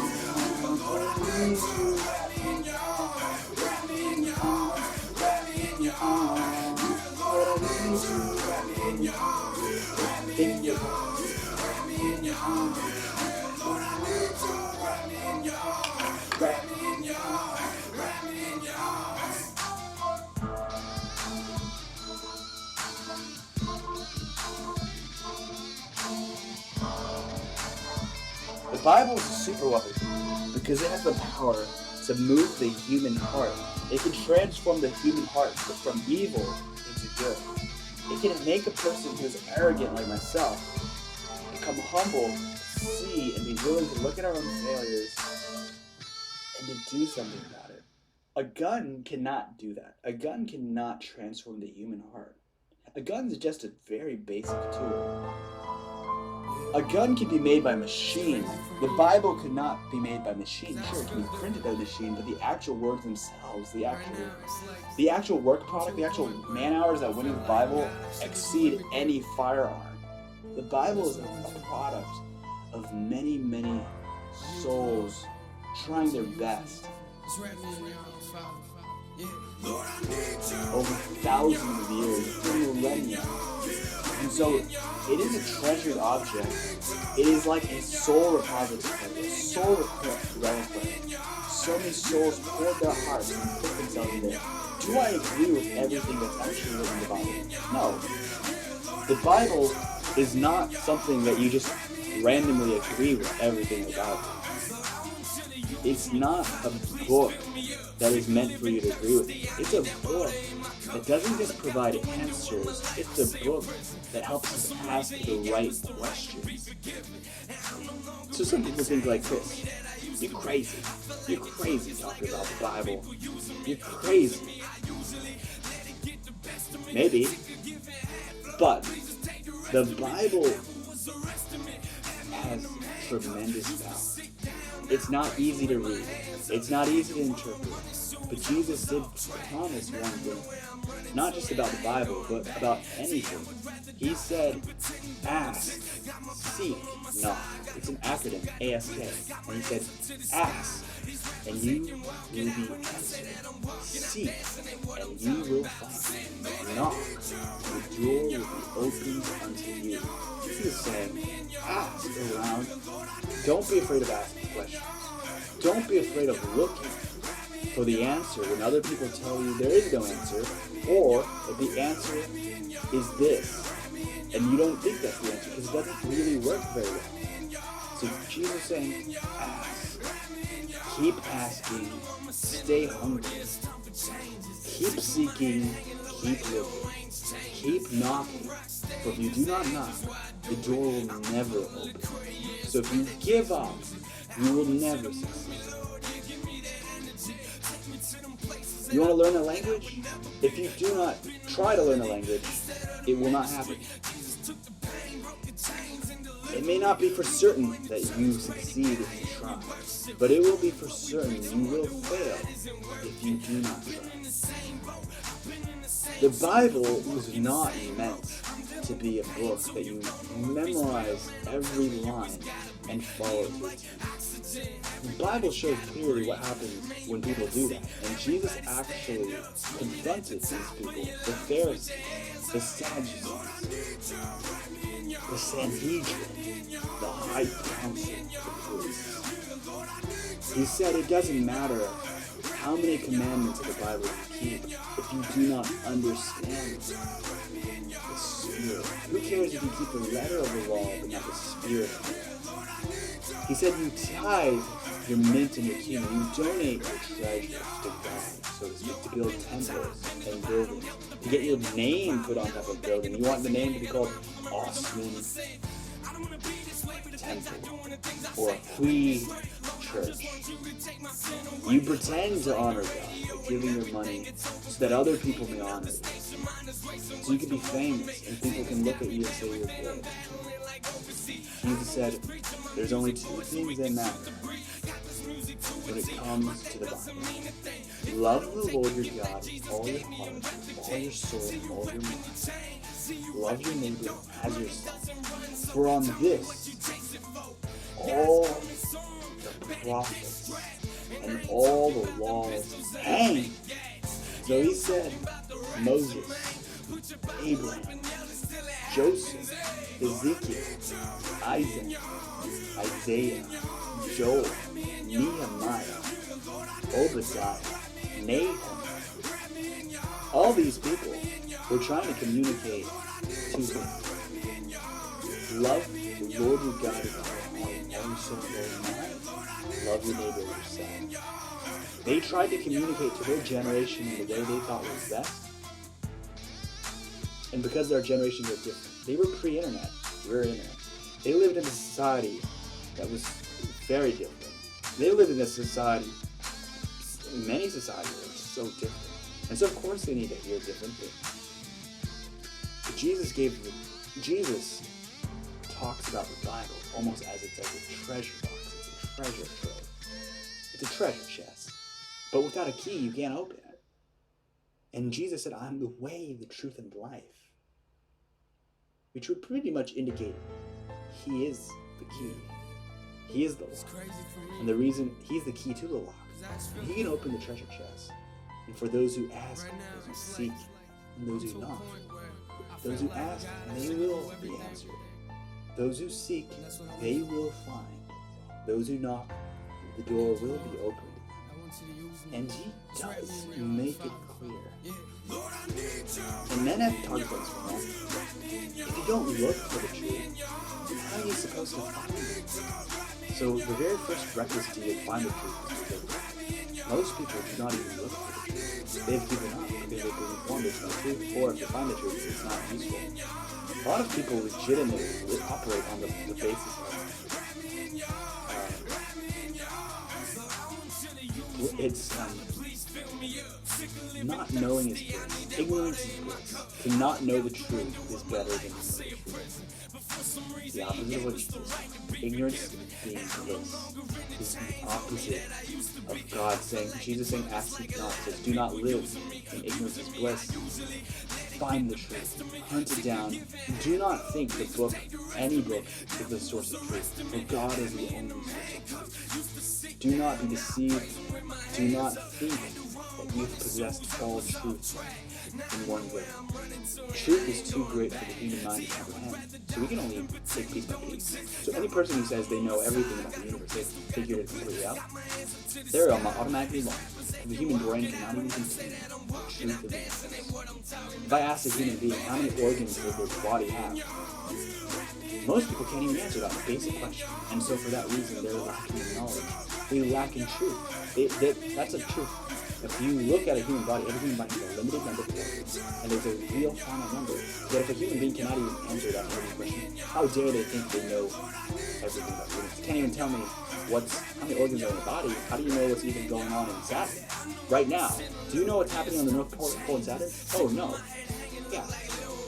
the Bible is a super weapon because it has the power to move the human heart. It can transform the human heart from evil into good. It can make a person who is arrogant like myself become humble, see, and be willing to look at our own failures and to do something about it. A gun cannot do that. A gun cannot transform the human heart. A gun is just a very basic tool. A gun can be made by machine. The Bible could not be made by machine. Sure, it can be printed by machine, but the actual words themselves, the actual work product, the actual man hours that went into the Bible exceed any firearm. The Bible is a product of many, many souls trying their best over thousands of years, for millennia. And so it is a treasured object. It is like a soul repository, a soul reliquary. So many souls poured their hearts and put themselves in there. Do I agree with everything that's actually written in the Bible? No. The Bible is not something that you just randomly agree with everything about. It's not a book that is meant for you to agree with. It's a book that doesn't just provide answers. It's a book that helps us ask the right questions. So some people think like this: you're crazy. You're crazy talking about the Bible. You're crazy. Maybe. But the Bible has tremendous power. It's not easy to read. It's not easy to interpret. But Jesus did promise one thing. Not just about the Bible, but about anything. He said, ask, seek, knock. It's an acronym, ASK. And he said, ask, and you will be answered. Seek, and you will find. Knock, and the door will be opened unto you. He is saying, ask around. Don't be afraid of asking questions. Don't be afraid of looking for the answer when other people tell you there is no answer, or that the answer is this, and you don't think that's the answer because it doesn't really work very well. So Jesus is saying, ask. Keep asking. Stay hungry. Keep seeking. Keep looking. Keep knocking, for if you do not knock, the door will never open. So if you give up, you will never succeed. You want to learn a language? If you do not try to learn a language, it will not happen. It may not be for certain that you succeed if you try, but it will be for certain you will fail if you do not try. The Bible was not meant to be a book that you memorize every line and follow to a T. The Bible shows clearly what happens when people do that, and Jesus actually confronted these people, the Pharisees, the Sadducees, the Sanhedrin, the high council, the priests. He said it doesn't matter how many commandments of the Bible you keep if you do not understand the Spirit. Who cares if you keep the letter of the law but not the Spirit of it? He said you tithe your mint and your cumin, you donate your treasures to God, so to speak, to build temples and buildings, to get your name put on top of a building. You want the name to be called Osman Temple or Hui Church. You pretend to honor God by giving your money so that other people may honor you. So you can be famous and people can look at you and say you're good. Jesus said, there's only two things that matter when it comes to the Bible. Love the Lord your God with all your heart, with all your soul, and all your mind. Love your neighbor as yourself. For on this, all the prophets and all the laws hang. So he said, Moses, Abraham, Joseph, Ezekiel, Isaac, Isaiah, Joel, Nehemiah, Obadiah, Nahum. All these people were trying to communicate two things. Love the Lord your God with all your heart, all your soul, and all your mind. Love your neighbor as yourself. They tried to communicate to their generation in the way they thought was best. And because our generations are different, they were pre-internet, we're internet. They lived in a society that was very different. They lived in a society, many societies are so different. And so of course they need to hear different things. But Jesus talks about the Bible almost as it's like a treasure box, it's a treasure trove. It's a treasure chest. But without a key, you can't open it. And Jesus said, I'm the way, the truth, and life. Which would pretty much indicate he is the key. He is the lock. And the reason he's the key to the lock. He can open the treasure chest. And for those who ask, those who seek, and those who knock. Those who ask, they will be answered. Those who seek, they will find. Those who knock, the door will be opened. And he does make it clear. And men have talked about this for long. If you don't look for the truth, how are you supposed to find it? So the very first requisite to find the truth is to look. Most people do not even look for the truth. They've given up because they've been informed there's no truth, or if they find the truth, it's not useful. A lot of people legitimately operate on the basis of it's not knowing is bliss. Ignorance is bliss. To not know the truth is better than to know the truth. The opposite of what it is. Ignorance being bliss is the opposite of God saying, Jesus saying, ask, seek not, says, do not live in ignorance is bliss. Find the truth. Hunt it down. Do not think the book, any book, is the source of truth. For God is the only source of truth. Do not be deceived. Do not think that you've possessed all truth in one way. Truth is too great for the human mind to comprehend, so we can only take piece by piece. So any person who says they know everything about the universe, they figured it completely out, they're automatically wrong. The human brain cannot even contain truth of the universe. If I ask a human being how many organs does their body have, most people can't even answer that basic question. And so for that reason, they're lacking in knowledge. They lack in truth. That's a truth. If you look at a human body, every human body has a limited number of parts, and there's a real finite number. But if a human being cannot even answer that question, how dare they think they know everything about humans? You can't even tell me how many organs are in the body. How do you know what's even going on in Saturn right now? Do you know what's happening on the North Pole in Saturn? Oh no. Yeah.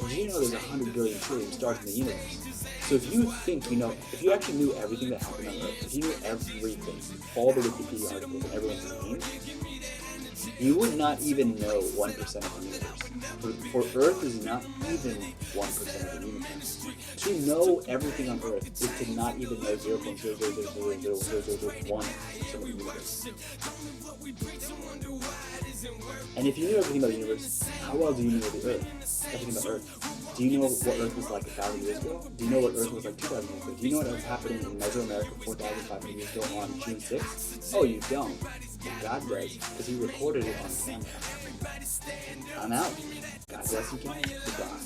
Do you know there's 100 billion trillion stars in the universe? So if you think you know, if you actually knew everything that happened on Earth, if you knew everything, all the Wikipedia articles and everyone's names, you would not even know 1% of the universe. For Earth is not even 1% of the universe. To know everything on Earth is to not even know 0.000000001% of the universe. And if you knew everything about the universe, how well do you know the Earth? Everything about Earth. Do you know what Earth was like 1,000 years ago? Do you know what Earth was like 2,000 years ago? Do you know what was happening in Mesoamerica 4,500 years ago on June 6th? Oh, you don't. But God does, because He recorded it on camera. I'm out. God bless you guys. Goodbye.